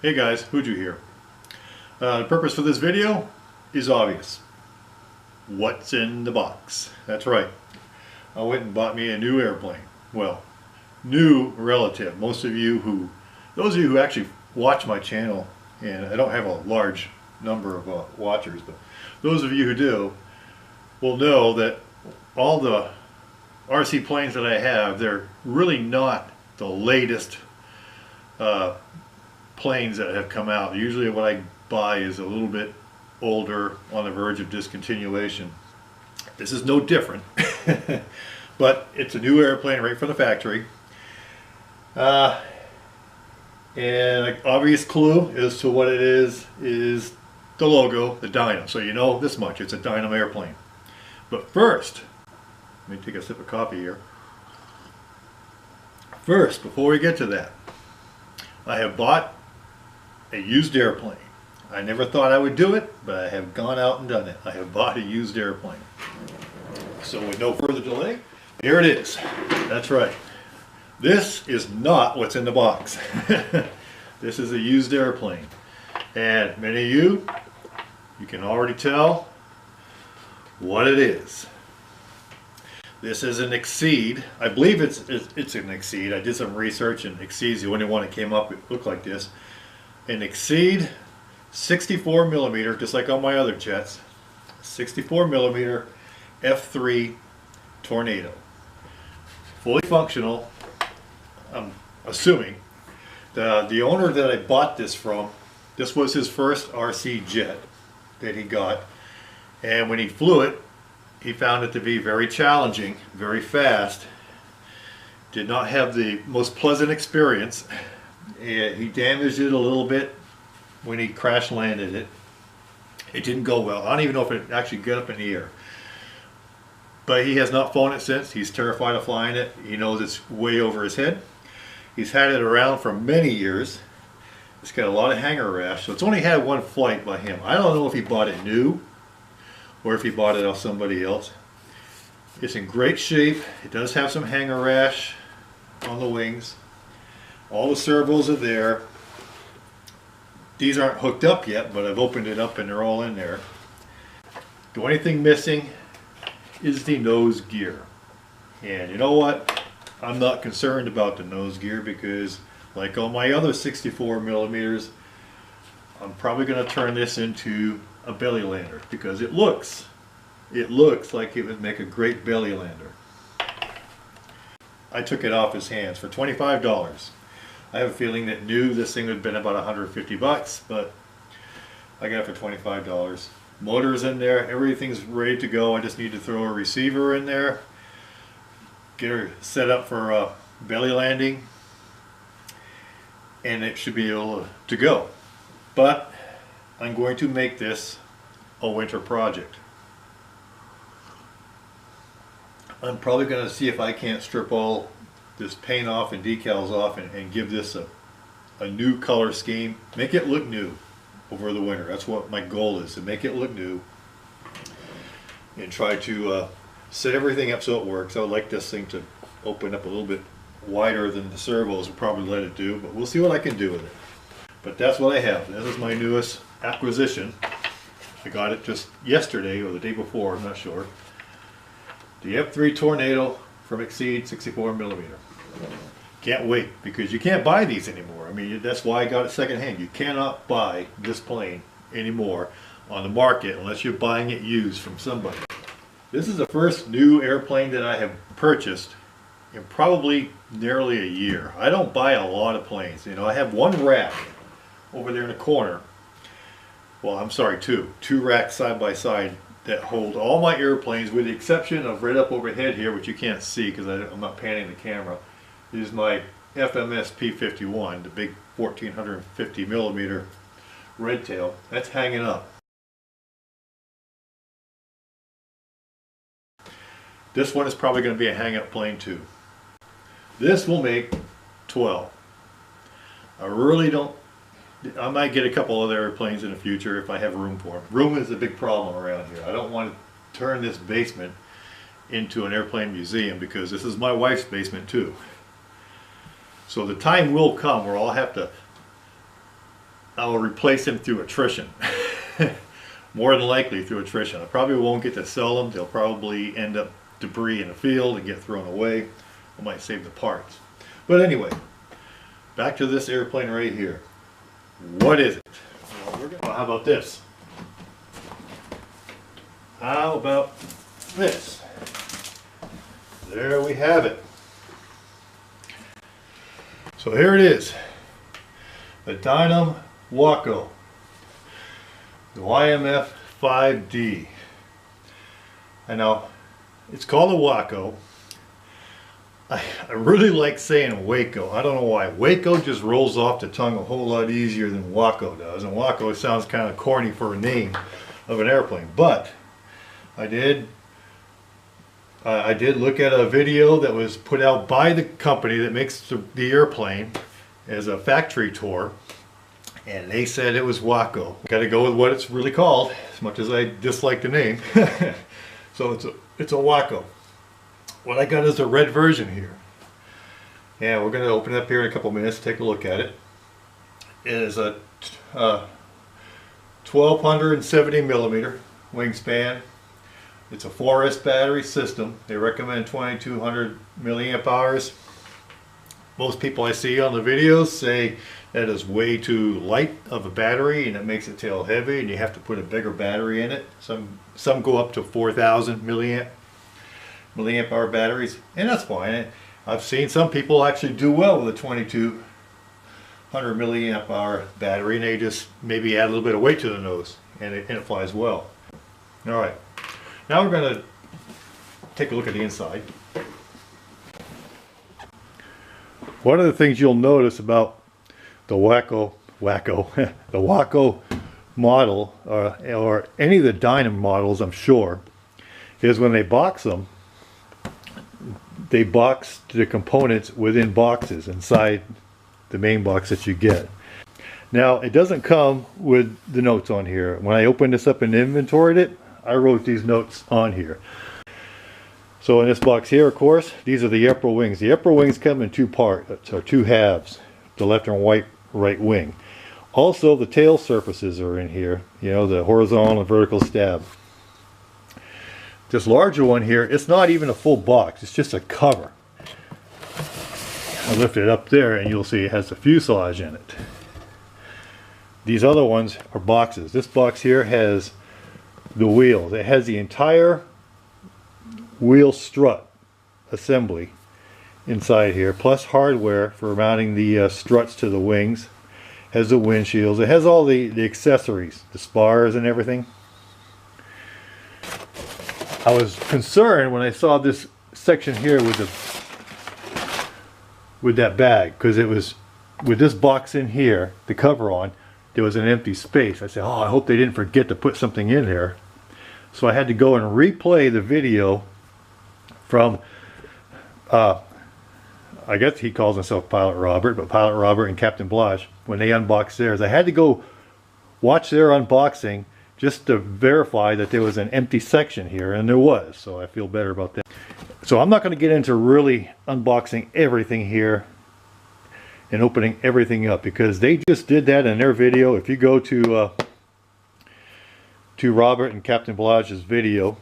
Hey guys, Huju here. The purpose for this video is obvious. What's in the box? That's right. I went and bought me a new airplane. Well, new relative. Those of you who actually watch my channel, and I don't have a large number of watchers, but those of you who do will know that all the RC planes that I have, they're really not the latest planes that have come out. Usually what I buy is a little bit older, on the verge of discontinuation. This is no different, but it's a new airplane right from the factory. And an obvious clue as to what it is the logo, the Dynam. So you know this much, it's a Dynam airplane. But first, let me take a sip of coffee here. First, before we get to that, I have bought a used airplane. I never thought I would do it, but I have gone out and done it. I have bought a used airplane. So with no further delay, here it is. That's right. This is not what's in the box. This is a used airplane. And many of you can already tell what it is. This is an Exceed. I believe it's an Exceed. I did some research, and Exceed's the only one that came up. It looked like this. An Exceed 64 millimeter, just like all my other jets. 64 millimeter F3 Tornado. Fully functional. I'm assuming. The owner that I bought this from, this was his first RC jet that he got. And when he flew it, he found it to be very challenging, very fast. Did not have the most pleasant experience. He damaged it a little bit when he crash landed it. It didn't go well. I don't even know if it actually got up in the air. But he has not flown it since. He's terrified of flying it. He knows it's way over his head. He's had it around for many years. It's got a lot of hanger rash. So it's only had one flight by him. I don't know if he bought it new or if he bought it off somebody else. It's in great shape. It does have some hanger rash on the wings. All the servos are there. These aren't hooked up yet, but I've opened it up and they're all in there. The only thing missing is the nose gear. And you know what? I'm not concerned about the nose gear because, like all my other 64 millimeters, I'm probably going to turn this into a belly lander because it looks like it would make a great belly lander. I took it off his hands for $25. I have a feeling that new this thing would have been about 150 bucks, but I got it for $25. Motor's in there, everything's ready to go. I just need to throw a receiver in there, get her set up for belly landing, and it should be able to go. But I'm going to make this a winter project. I'm probably going to see if I can't strip all this paint off and decals off and give this a new color scheme. Make it look new over the winter. That's what my goal is, to make it look new and try to set everything up so it works. I would like this thing to open up a little bit wider than the servos will probably let it do, but we'll see what I can do with it. But that's what I have. This is my newest acquisition. I got it just yesterday or the day before, I'm not sure. The F3 Tornado from Exceed 64 millimeter. Can't wait, because you can't buy these anymore. I mean, that's why I got it secondhand. You cannot buy this plane anymore on the market unless you're buying it used from somebody. This is the first new airplane that I have purchased in probably nearly a year. I don't buy a lot of planes. You know, I have one rack over there in the corner. Well, I'm sorry, two racks side by side that hold all my airplanes, with the exception of right up overhead here, which you can't see because I'm not panning the camera. Is my FMS P51, the big 1450 millimeter red tail. That's hanging up. This one is probably going to be a hang-up plane too. This will make 12. I really don't. I might get a couple other airplanes in the future if I have room for them. Room is a big problem around here. I don't want to turn this basement into an airplane museum because this is my wife's basement too. So the time will come where I'll have to I will replace them through attrition. More than likely through attrition. I probably won't get to sell them. They'll probably end up debris in the field and get thrown away. I might save the parts. But anyway, back to this airplane right here. What is it? Well, how about this? How about this? There we have it. So here it is. The Dynam Waco. The YMF 5D. And now, it's called a Waco. I really like saying Waco. I don't know why. Waco just rolls off the tongue a whole lot easier than Waco does. And Waco sounds kind of corny for a name of an airplane. But I did look at a video that was put out by the company that makes the airplane as a factory tour. And they said it was Waco. Got to go with what it's really called, as much as I dislike the name. So it's a Waco. What I got is a red version here. And we're going to open it up here in a couple minutes, take a look at it. It is a 1270 millimeter wingspan. It's a 4S battery system. They recommend 2200 milliamp hours. Most people I see on the videos say that is way too light of a battery and it makes it tail heavy and you have to put a bigger battery in it. Some go up to 4000 milliamp hour batteries, and that's fine. I've seen some people actually do well with a 2200 milliamp hour battery, and they just maybe add a little bit of weight to the nose and it flies well. Alright, now we're going to take a look at the inside. One of the things you'll notice about the Waco the Waco model, or any of the Dynam models, I'm sure, is when they box them, they box the components within boxes inside the main box that you get. Now, it doesn't come with the notes on here. When I opened this up and inventoried it, I wrote these notes on here. So in this box here, of course, these are the upper wings. The upper wings come in two parts, or two halves, the left and right wing. Also, the tail surfaces are in here, you know, the horizontal and vertical stab. This larger one here, it's not even a full box, it's just a cover. I lift it up there and you'll see it has the fuselage in it. These other ones are boxes. This box here has the wheels. It has the entire wheel strut assembly inside here, plus hardware for mounting the struts to the wings. Has the windshields. It has all the accessories, the spars and everything. I was concerned when I saw this section here with that bag, because it was with this box in here, the cover on, there was an empty space. I said, oh, I hope they didn't forget to put something in there. So I had to go and replay the video from I guess he calls himself Pilot Robert, but Pilot Robert and Captain Blash, when they unboxed theirs, I had to go watch their unboxing just to verify that there was an empty section here, and there was, so I feel better about that. So I'm not going to get into really unboxing everything here and opening everything up, because they just did that in their video. If you go to Robert and Captain Blash's video,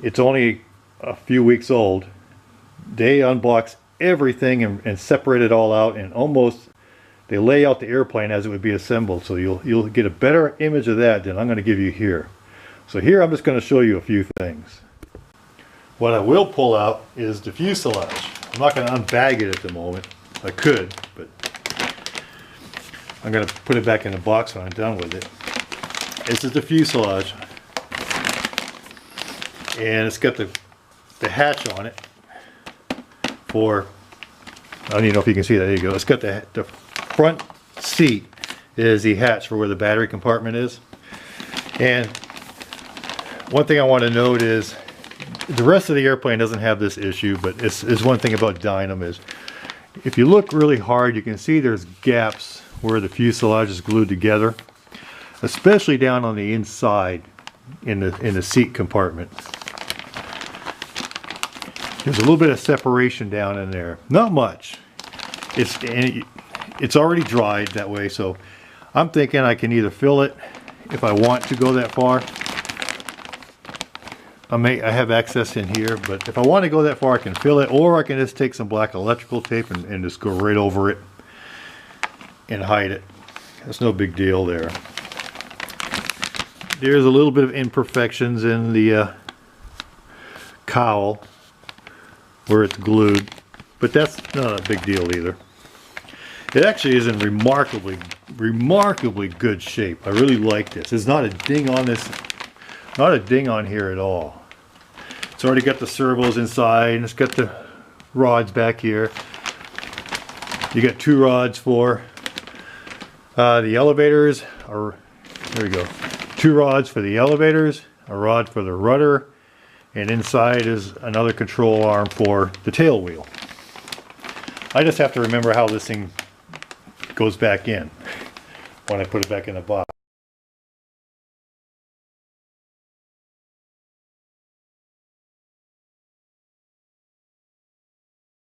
it's only a few weeks old. They unbox everything and separate it all out, and almost they lay out the airplane as it would be assembled, so you'll get a better image of that than I'm going to give you here. So here I'm just going to show you a few things. What I will pull out is the fuselage. I'm not going to unbag it at the moment. I could, but I'm going to put it back in the box when I'm done with it. This is the fuselage, and it's got the hatch on it for, I don't even know if you can see that. There you go. It's got the front seat is the hatch for where the battery compartment is. And one thing I want to note is the rest of the airplane doesn't have this issue, but it's one thing about Dynam is if you look really hard, you can see there's gaps where the fuselage is glued together, especially down on the inside in the seat compartment. There's a little bit of separation down in there. Not much. It's already dried that way, so I'm thinking I can either fill it if I want to go that far. I have access in here, but if I want to go that far, I can fill it, or I can just take some black electrical tape and just go right over it and hide it. That's no big deal there. There's a little bit of imperfections in the cowl where it's glued, but that's not a big deal either. It actually is in remarkably good shape. I really like this. There's not a ding on this, not a ding on here at all. It's already got the servos inside, and it's got the rods back here. You got 2 rods for the elevators. There we go. 2 rods for the elevators, a rod for the rudder, and inside is another control arm for the tail wheel. I just have to remember how this thing goes back in when I put it back in the box.